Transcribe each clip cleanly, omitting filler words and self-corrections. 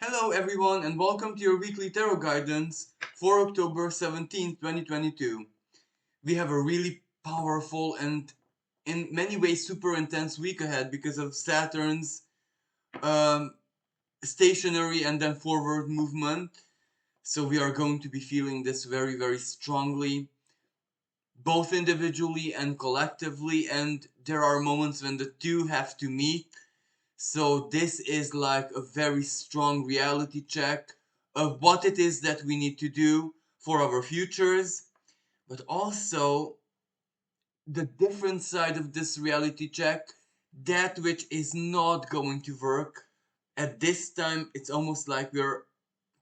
Hello everyone and welcome to your weekly tarot guidance for October 17th, 2022. We have a really powerful and in many ways super intense week ahead because of Saturn's um, stationary and then forward movement. So we are going to be feeling this very, very strongly, both individually and collectively, and there are moments when the two have to meet. So this is like a very strong reality check of what it is that we need to do for our futures, but also the different side of this reality check, that which is not going to work. At this time, it's almost like we're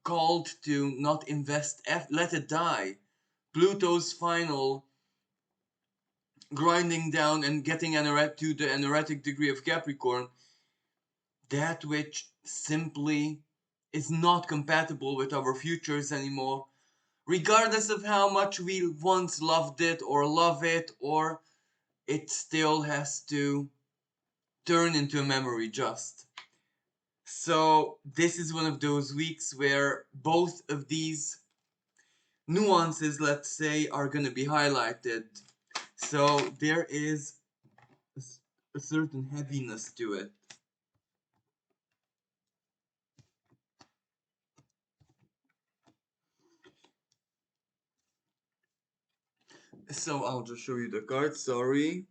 called to not invest, let it die. Pluto's final grinding down and getting to the anaretic degree of Capricorn, that which simply is not compatible with our futures anymore, regardless of how much we once loved it or love it, or it still has to turn into a memory just. So, this is one of those weeks where both of these nuances, let's say, are going to be highlighted. So, there is a certain heaviness to it. So, I'll just show you the card, sorry.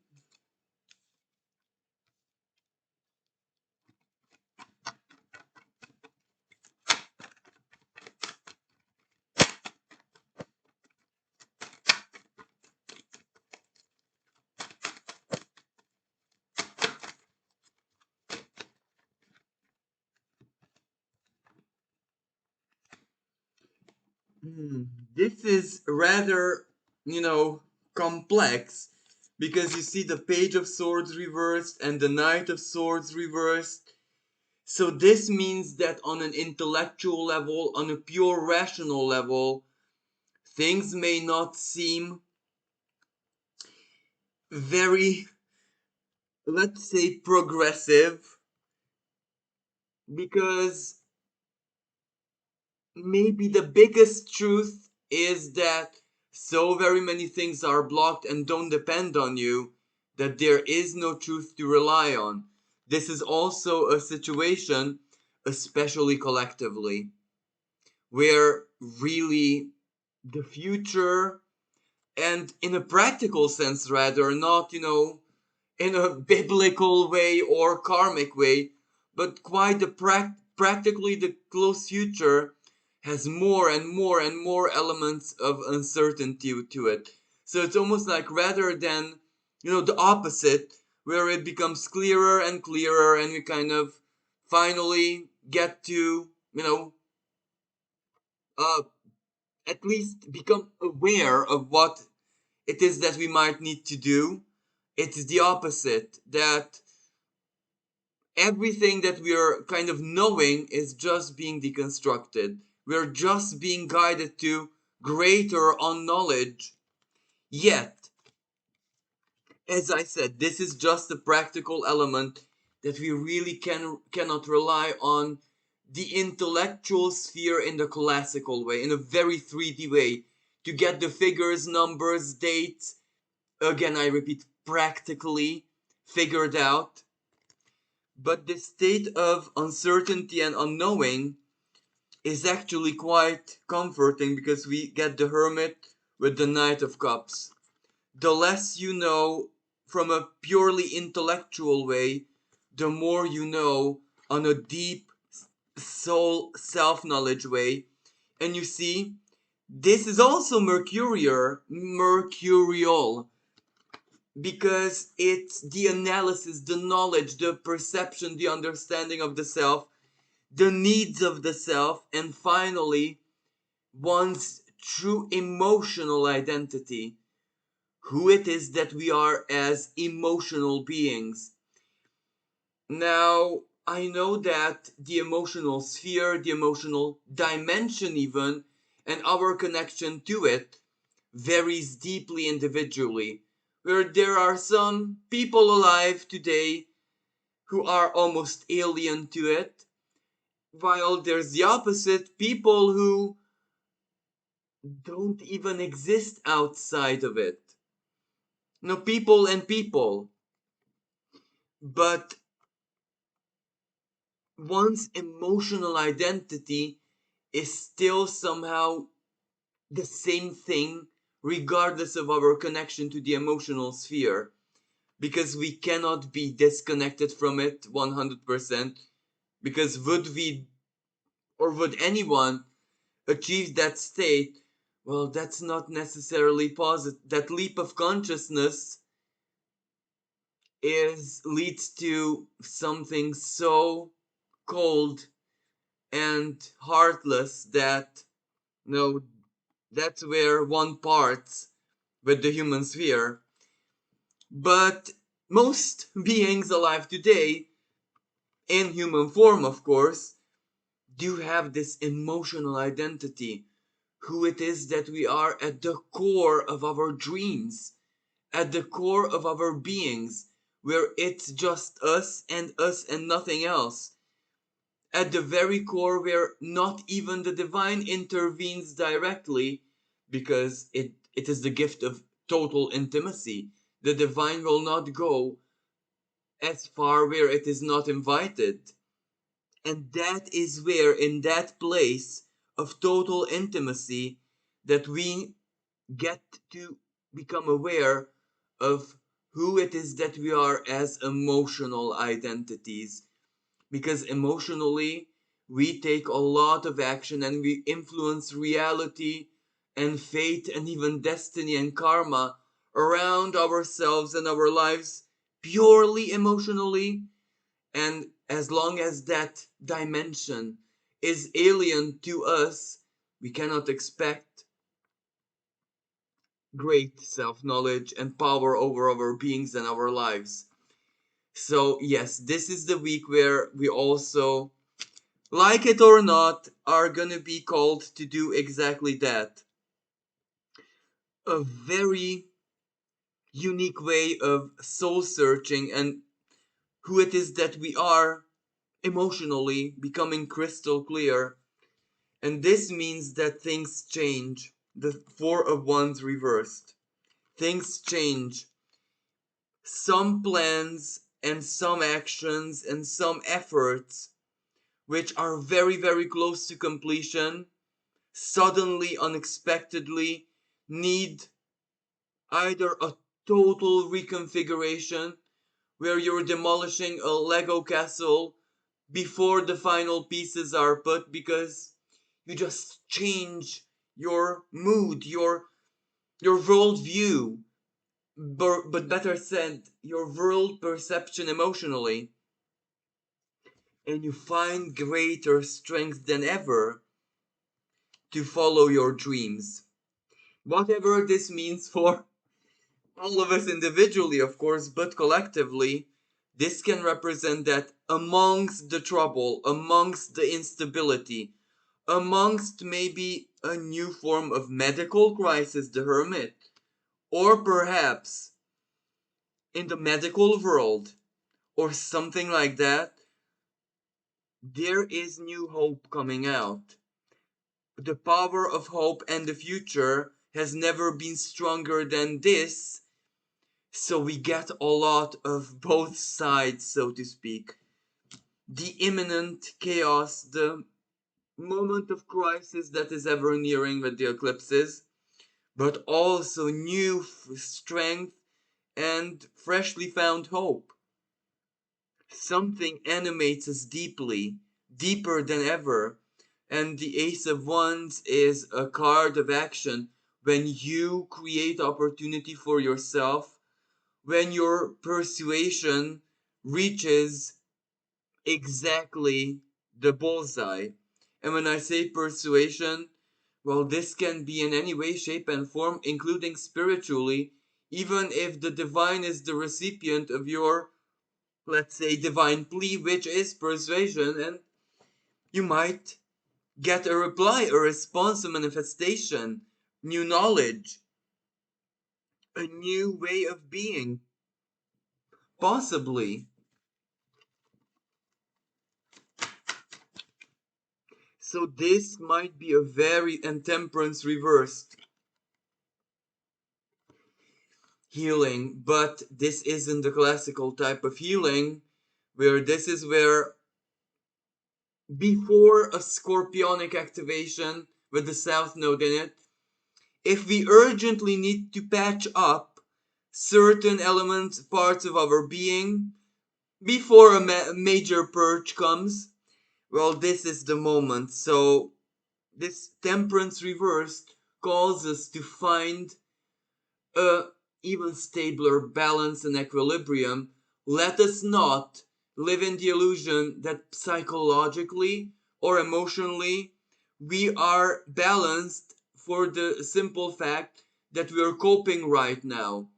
This is rather, complex because you see the Page of Swords reversed and the Knight of Swords reversed. So this means that on an intellectual level, on a pure rational level, things may not seem very, let's say, progressive because maybe the biggest truth is that so very many things are blocked and don't depend on you that there is no truth to rely on. This is also a situation, especially collectively, where really the future, and in a practical sense rather, not, in a biblical way or karmic way, but quite practically the close future has more and more and more elements of uncertainty to it. So it's almost like rather than, the opposite, where it becomes clearer and clearer and we kind of finally get to, uh, at least become aware of what it is that we might need to do. It's the opposite, that everything that we are kind of knowing is just being deconstructed. We're just being guided to greater unknowledge. Yet, as I said, this is just a practical element that we really cannot rely on the intellectual sphere in the classical way, in a very 3D way, to get the figures, numbers, dates, again I repeat, practically figured out. But the state of uncertainty and unknowing is actually quite comforting because we get the Hermit with the Knight of Cups. The less you know from a purely intellectual way, the more you know on a deep soul self-knowledge way. And you see, this is also mercurial, because it's the analysis, the knowledge, the perception, the understanding of the self, the needs of the self, and finally, one's true emotional identity, who it is that we are as emotional beings. Now, I know that the emotional sphere, the emotional dimension, even, and our connection to it varies deeply individually, where there are some people alive today who are almost alien to it, While there's the opposite, people who don't even exist outside of it. No, people and people. But one's emotional identity is still somehow the same thing, regardless of our connection to the emotional sphere, because we cannot be disconnected from it 100%. Because would we, or would anyone achieve that state? Well, that's not necessarily positive. That leap of consciousness leads to something so cold and heartless that, no, that's where one parts with the human sphere. But most beings alive today, in human form of course, do have this emotional identity, who it is that we are at the core of our dreams, at the core of our beings, where it's just us and nothing else. At the very core where not even the divine intervenes directly, because it is the gift of total intimacy. The divine will not go as far where it is not invited. And that is where, in that place of total intimacy, that we get to become aware of who it is that we are as emotional identities. Because emotionally, we take a lot of action and we influence reality and fate and even destiny and karma around ourselves and our lives purely emotionally. And as long as that dimension is alien to us, we cannot expect great self knowledge and power over our beings and our lives. So, yes, this is the week where we also, like it or not, are gonna be called to do exactly that. A very unique way of soul searching and who it is that we are emotionally becoming crystal clear. And this means that things change. The Four of Wands reversed. Things change. Some plans and some actions and some efforts, which are very, very close to completion, suddenly, unexpectedly, need either a total reconfiguration where you're demolishing a Lego castle before the final pieces are put, because you just change your mood, your worldview, but better said, your world perception emotionally, and you find greater strength than ever to follow your dreams. Whatever this means for all of us individually, of course, but collectively, this can represent that amongst the trouble, amongst the instability, amongst maybe a new form of medical crisis, the hermit, or perhaps in the medical world, or something like that, there is new hope coming out. The power of hope and the future has never been stronger than this. So we get a lot of both sides, so to speak. The imminent chaos, the moment of crisis that is ever nearing with the eclipses, but also new strength and freshly found hope. Something animates us deeply, deeper than ever. And the Ace of Wands is a card of action. When you create opportunity for yourself, when your persuasion reaches exactly the bullseye. And when I say persuasion, well, this can be in any way, shape, and form, including spiritually, even if the divine is the recipient of your, let's say, divine plea, which is persuasion, and you might get a reply, a response, a manifestation, new knowledge, a new way of being, possibly. So this might be a very, and temperance reversed, healing, but this isn't the classical type of healing, where this is where before a scorpionic activation with the south node in it, if we urgently need to patch up certain elements, parts of our being, before a major purge comes, well, this is the moment. So this temperance reversed calls us to find a even stabler balance and equilibrium. Let us not live in the illusion that psychologically or emotionally we are balanced for the simple fact that we are coping right now.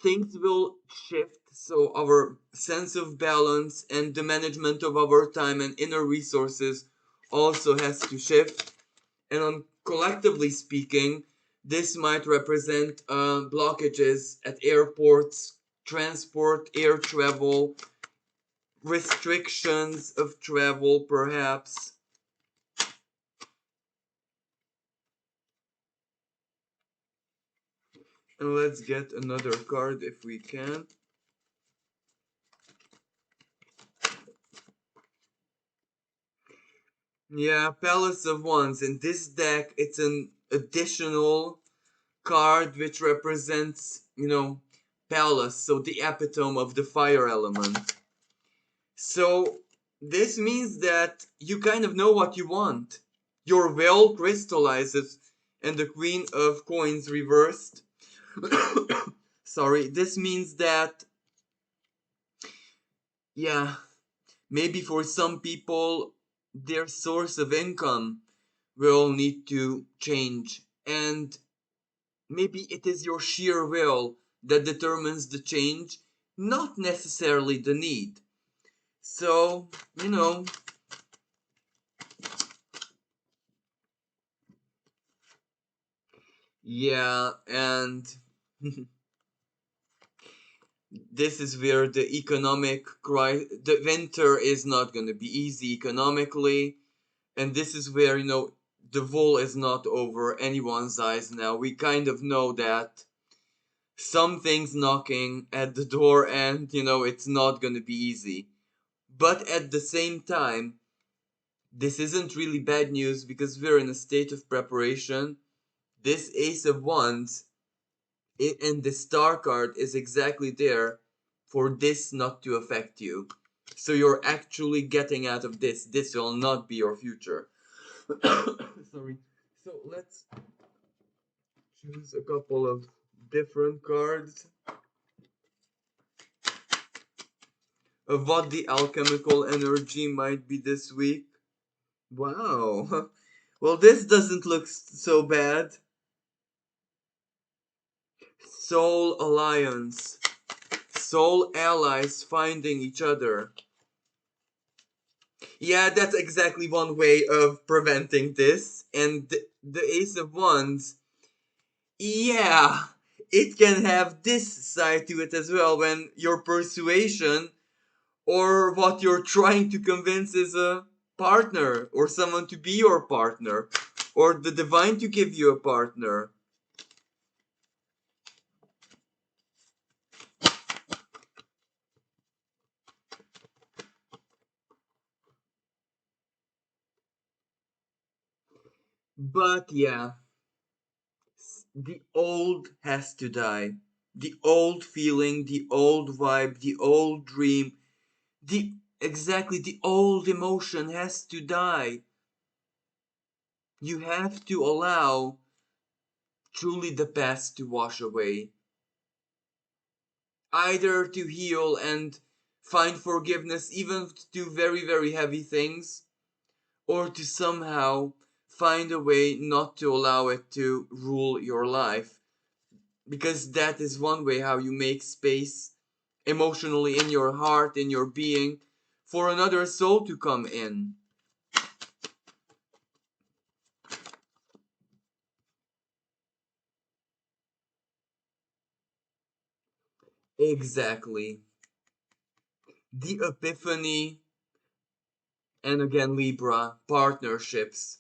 Things will shift, so our sense of balance and the management of our time and inner resources also has to shift. And on collectively speaking, this might represent blockages at airports, transport, air travel, restrictions of travel, perhaps. And let's get another card if we can. Yeah, Palace of Wands. In this deck, it's an additional card which represents, Palace, so the epitome of the fire element. So this means that you kind of know what you want. Your will crystallizes, and the Queen of Coins reversed. Sorry, this means that, yeah, maybe for some people, their source of income will need to change. And maybe it is your sheer will that determines the change, not necessarily the need. So, you know, yeah, and this is where the winter is not going to be easy economically, and this is where, the wool is not over anyone's eyes now. We kind of know that something's knocking at the door, and, it's not going to be easy. But at the same time, this isn't really bad news because we're in a state of preparation. This Ace of Wands and the Star card is exactly there for this not to affect you. So you're actually getting out of this. This will not be your future. Sorry. So let's choose a couple of different cards of what the alchemical energy might be this week. Wow. Well, this doesn't look so bad. Soul alliance. Soul allies finding each other. Yeah, that's exactly one way of preventing this. And the Ace of Wands, yeah, it can have this side to it as well when your persuasion or what you're trying to convince is a partner or someone to be your partner or the divine to give you a partner. But yeah, the old has to die. The old feeling, the old vibe, the old dream, the old emotion has to die. You have to allow truly the past to wash away. Either to heal and find forgiveness even to very, very heavy things, or to somehow find a way not to allow it to rule your life. Because that is one way how you make space emotionally in your heart, in your being, for another soul to come in. Exactly. The epiphany And again, Libra, partnerships.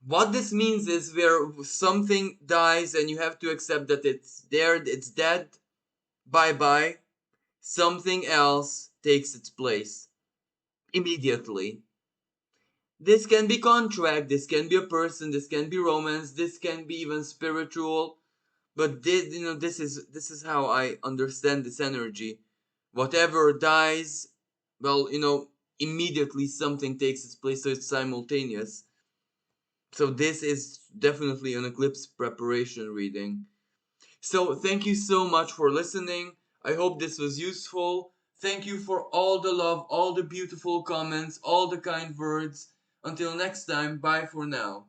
What this means is where something dies and you have to accept that it's there, it's dead, bye bye. Something else takes its place immediately. This can be contract, this can be a person, this can be romance, this can be even spiritual. But this is how I understand this energy. Whatever dies, well, immediately something takes its place, so it's simultaneous. So this is definitely an eclipse preparation reading. So thank you so much for listening. I hope this was useful. Thank you for all the love, all the beautiful comments, all the kind words. Until next time, bye for now.